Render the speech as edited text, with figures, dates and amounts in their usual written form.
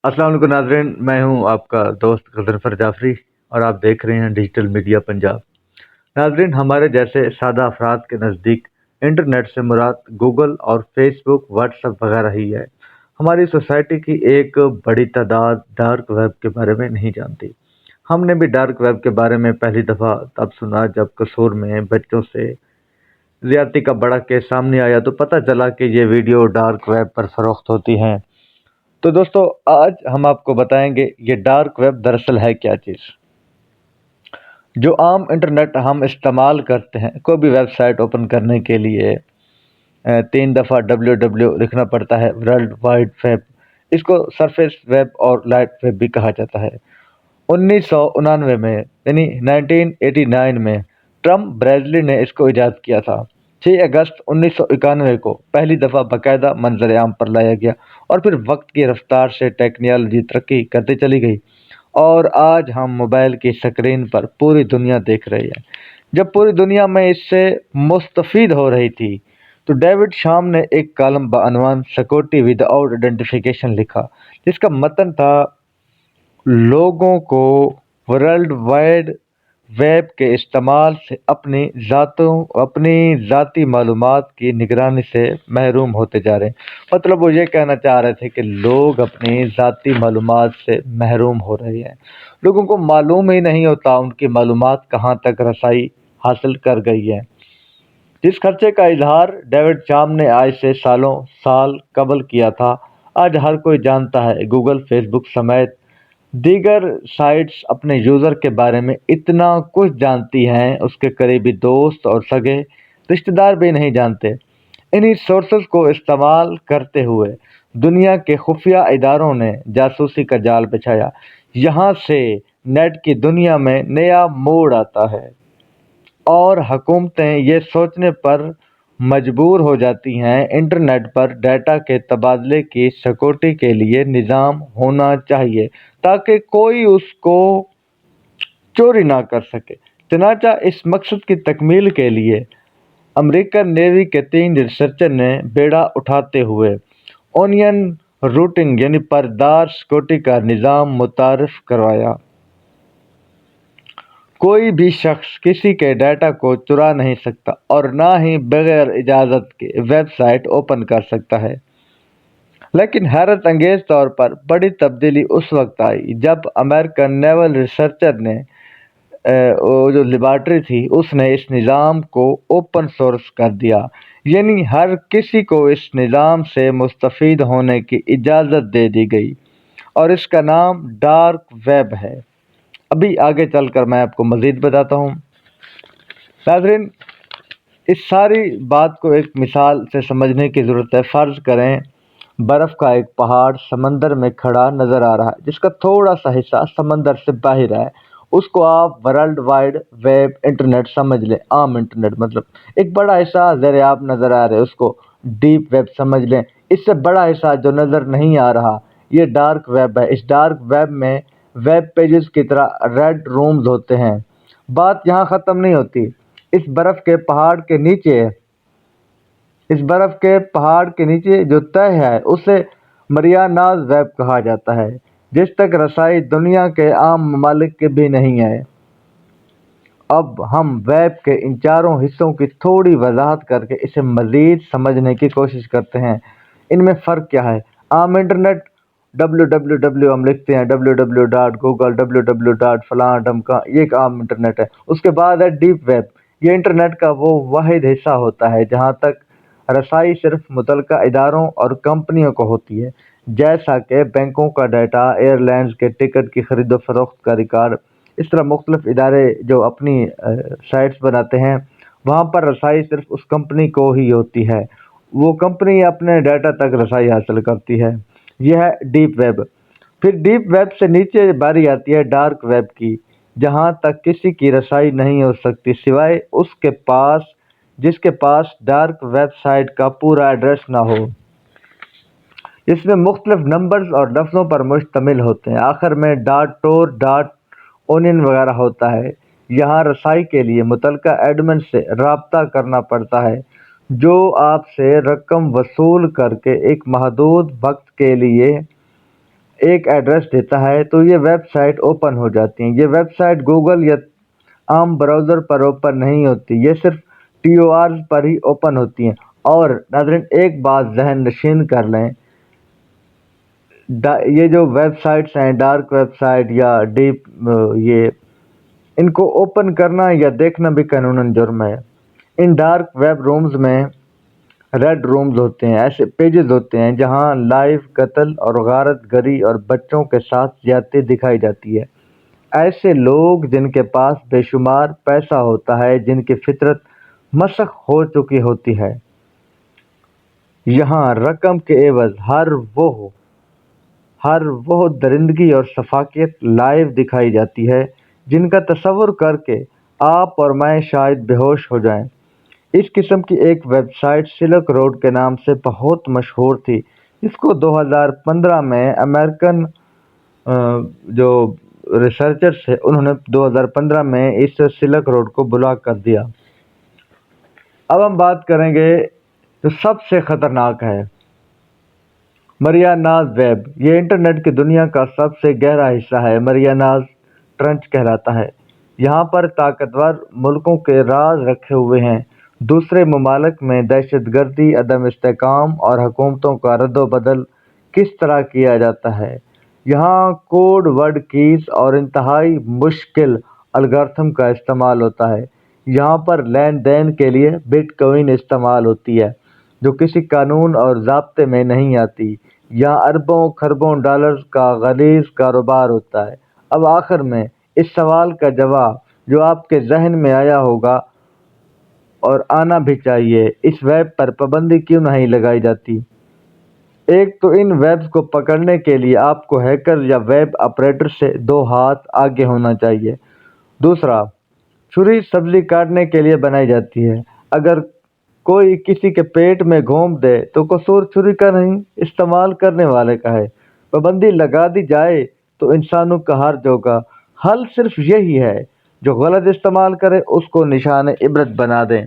अस्सलाम वालेकुम नाज़रीन, मैं हूं आपका दोस्त गजनफर जाफरी और आप देख रहे हैं डिजिटल मीडिया पंजाब। नाज़रीन, हमारे जैसे सादा अफराद के नज़दीक इंटरनेट से मुराद गूगल और फेसबुक, व्हाट्सएप वगैरह ही है। हमारी सोसाइटी की एक बड़ी तादाद डार्क वेब के बारे में नहीं जानती। हमने भी डार्क वेब के बारे में पहली दफ़ा तब सुना जब कसूर में बच्चों से ज्यादती का बड़ा केस सामने आया तो पता चला कि ये वीडियो डार्क वेब पर फरोख्त होती हैं। तो दोस्तों, आज हम आपको बताएंगे ये डार्क वेब दरअसल है क्या चीज़। जो आम इंटरनेट हम इस्तेमाल करते हैं, कोई भी वेबसाइट ओपन करने के लिए 3 दफ़ा www लिखना पड़ता है, वर्ल्ड वाइड वेब। इसको सरफेस वेब और लाइट वेब भी कहा जाता है। 1999 में यानी 1989 में ट्रम ब्रेजली ने इसको ईजाद किया था। 6 अगस्त 1991 को पहली दफ़ा बाकायदा मंजर आम पर लाया गया और फिर वक्त की रफ्तार से टेक्नोलॉजी तरक्की करती चली गई और आज हम मोबाइल की स्क्रीन पर पूरी दुनिया देख रहे हैं। जब पूरी दुनिया में इससे मुस्तफ़ीद हो रही थी तो डेविड शाम ने एक कॉलम बअनवान सिक्योरिटी विदाउट आइडेंटिफिकेशन लिखा, जिसका मतन था लोगों को वर्ल्ड वाइड वेब के इस्तेमाल से अपनी ज़ाती मालूमात की निगरानी से महरूम होते जा रहे हैं। मतलब वो ये कहना चाह रहे थे कि लोग अपनी ज़ाती मालूमात से महरूम हो रहे हैं। लोगों को मालूम ही नहीं होता उनकी मालूमात कहाँ तक रसाई हासिल कर गई है। जिस खर्चे का इजहार डेविड चाम ने आज से सालों साल कबल किया था, आज हर कोई जानता है। गूगल, फेसबुक समेत दीगर साइट्स अपने यूज़र के बारे में इतना कुछ जानती हैं, उसके करीबी दोस्त और सगे रिश्तेदार भी नहीं जानते। इन्हीं सोर्सेस को इस्तेमाल करते हुए दुनिया के खुफिया इदारों ने जासूसी का जाल बिछाया। यहाँ से नेट की दुनिया में नया मोड़ आता है और हुकूमतें ये सोचने पर मजबूर हो जाती हैं इंटरनेट पर डाटा के तबादले की सिक्योरिटी के लिए निज़ाम होना चाहिए ताकि कोई उसको चोरी ना कर सके। चनाचा इस मकसद की तकमील के लिए अमेरिकन नेवी के 3 रिसर्चर ने बेड़ा उठाते हुए ओनियन रूटिंग यानी परदार सिक्योरिटी का निज़ाम मुतारिफ करवाया। कोई भी शख्स किसी के डाटा को चुरा नहीं सकता और ना ही बगैर इजाज़त के वेबसाइट ओपन कर सकता है। लेकिन हैरत अंगेज तौर पर बड़ी तब्दीली उस वक्त आई जब अमेरिकन नेवल रिसर्चर ने वो जो लेबॉर्ट्री थी उसने इस निज़ाम को ओपन सोर्स कर दिया, यानी हर किसी को इस निज़ाम से मुस्तफ़ीद होने की इजाज़त दे दी गई और इसका नाम डार्क वेब है। अभी आगे चलकर मैं आपको मज़ीद बताता हूँ। नाज़रीन, इस सारी बात को एक मिसाल से समझने की ज़रूरत है। फ़र्ज़ करें बर्फ़ का एक पहाड़ समंदर में खड़ा नज़र आ रहा है, जिसका थोड़ा सा हिस्सा समंदर से बाहर है। उसको आप वर्ल्ड वाइड वेब इंटरनेट समझ लें, आम इंटरनेट। मतलब एक बड़ा हिस्सा ज़र आप नज़र आ रहे, उसको डीप वेब समझ लें। इससे बड़ा हिस्सा जो नज़र नहीं आ रहा, ये डार्क वेब है। इस डार्क वेब में वेब पेजेस की तरह रेड रूम्स होते हैं। बात यहाँ ख़त्म नहीं होती। इस बर्फ़ के पहाड़ के नीचे जो तह है उसे मरियानाज वेब कहा जाता है, जिस तक रसाई दुनिया के आम ममालिक के भी नहीं है। अब हम वेब के इन चारों हिस्सों की थोड़ी वजाहत करके इसे मज़ीद समझने की कोशिश करते हैं। इनमें फ़र्क क्या है? आम इंटरनेट www हम लिखते हैं, www.google, www. फलां ढमका, ये एक आम इंटरनेट है। उसके बाद है डीप वेब। ये इंटरनेट का वो वाहिद हिस्सा होता है जहाँ तक रसाई सिर्फ मुतलका इदारों और कंपनियों को होती है, जैसा कि बैंकों का डाटा, एयरलाइंस के टिकट की खरीदो फरोख्त का रिकॉर्ड। इस तरह मुख्तलिफ इदारे जो अपनी साइट्स बनाते हैं, वहाँ पर रसाई सिर्फ उस कंपनी को ही होती है। वो कंपनी अपने डाटा तक रसाई हासिल करती है। यह है डीप वेब। फिर डीप वेब से नीचे बारी आती है डार्क वेब की, जहाँ तक किसी की रसाई नहीं हो सकती सिवाय उसके पास जिसके पास डार्क वेबसाइट का पूरा एड्रेस ना हो। इसमें मुख्तलिफ नंबर्स और लफ्ज़ों पर मुश्तमिल होते हैं। आखिर में डॉट टोर, डॉट ओनियन वगैरह होता है। यहाँ रसाई के लिए मुतलका एडमिन से रब्ता करना पड़ता है, जो आपसे रकम वसूल करके एक महदूद वक्त के लिए ایک ایڈریس دیتا ہے تو یہ ویب سائٹ اوپن ہو جاتی ہیں۔ یہ ویب سائٹ گوگل یا عام براؤزر پر اوپن نہیں ہوتی، یہ صرف ٹی او آر پر ہی اوپن ہوتی ہیں۔ اور ناظرین ایک بات ذہن نشین کر لیں، یہ جو ویب سائٹس ہیں، ڈارک ویب سائٹ یا ڈیپ، یہ ان کو اوپن کرنا یا دیکھنا بھی قانوناً جرم ہے۔ ان ڈارک ویب رومز میں ریڈ رومز ہوتے ہیں، ایسے پیجز ہوتے ہیں جہاں لائیو قتل اور غارت گری اور بچوں کے ساتھ زیادتی دکھائی جاتی ہے۔ ایسے لوگ جن کے پاس بے شمار پیسہ ہوتا ہے، جن کی فطرت مسخ ہو چکی ہوتی ہے، یہاں رقم کے عوض ہر وہ درندگی اور سفاکیت لائیو دکھائی جاتی ہے جن کا تصور کر کے آپ اور میں شاید بے ہوش ہو جائیں۔ اس قسم کی ایک ویب سائٹ سلک روڈ کے نام سے بہت مشہور تھی، اس کو 2015 میں امریکن جو ریسرچرز ہیں انہوں نے 2015 میں اس سلک روڈ کو بلاک کر دیا۔ اب ہم بات کریں گے جو سب سے خطرناک ہے، مریاناز ویب۔ یہ انٹرنیٹ کی دنیا کا سب سے گہرا حصہ ہے، مریاناز ٹرنچ کہلاتا ہے۔ یہاں پر طاقتور ملکوں کے راز رکھے ہوئے ہیں، دوسرے ممالک میں دہشت گردی، عدم استحکام اور حکومتوں کا رد و بدل کس طرح کیا جاتا ہے۔ یہاں کوڈ ورڈ کیز اور انتہائی مشکل الگورتھم کا استعمال ہوتا ہے۔ یہاں پر لین دین کے لیے بٹ کوئن استعمال ہوتی ہے جو کسی قانون اور ضابطے میں نہیں آتی۔ یہاں اربوں خربوں ڈالرز کا غلیظ کاروبار ہوتا ہے۔ اب آخر میں اس سوال کا جواب جو آپ کے ذہن میں آیا ہوگا اور آنا بھی چاہیے، اس ویب پر پابندی کیوں نہیں لگائی جاتی؟ ایک تو ان ویبز کو پکڑنے کے لیے آپ کو ہیکر یا ویب آپریٹر سے 2 ہاتھ آگے ہونا چاہیے۔ دوسرا، چھری سبزی کاٹنے کے لیے بنائی جاتی ہے، اگر کوئی کسی کے پیٹ میں گھونپ دے تو قصور چھری کا نہیں، استعمال کرنے والے کا ہے۔ پابندی لگا دی جائے تو انسانوں کا حرج ہوگا۔ حل صرف یہی ہے، جو غلط استعمال کرے اس کو نشان عبرت بنا دیں۔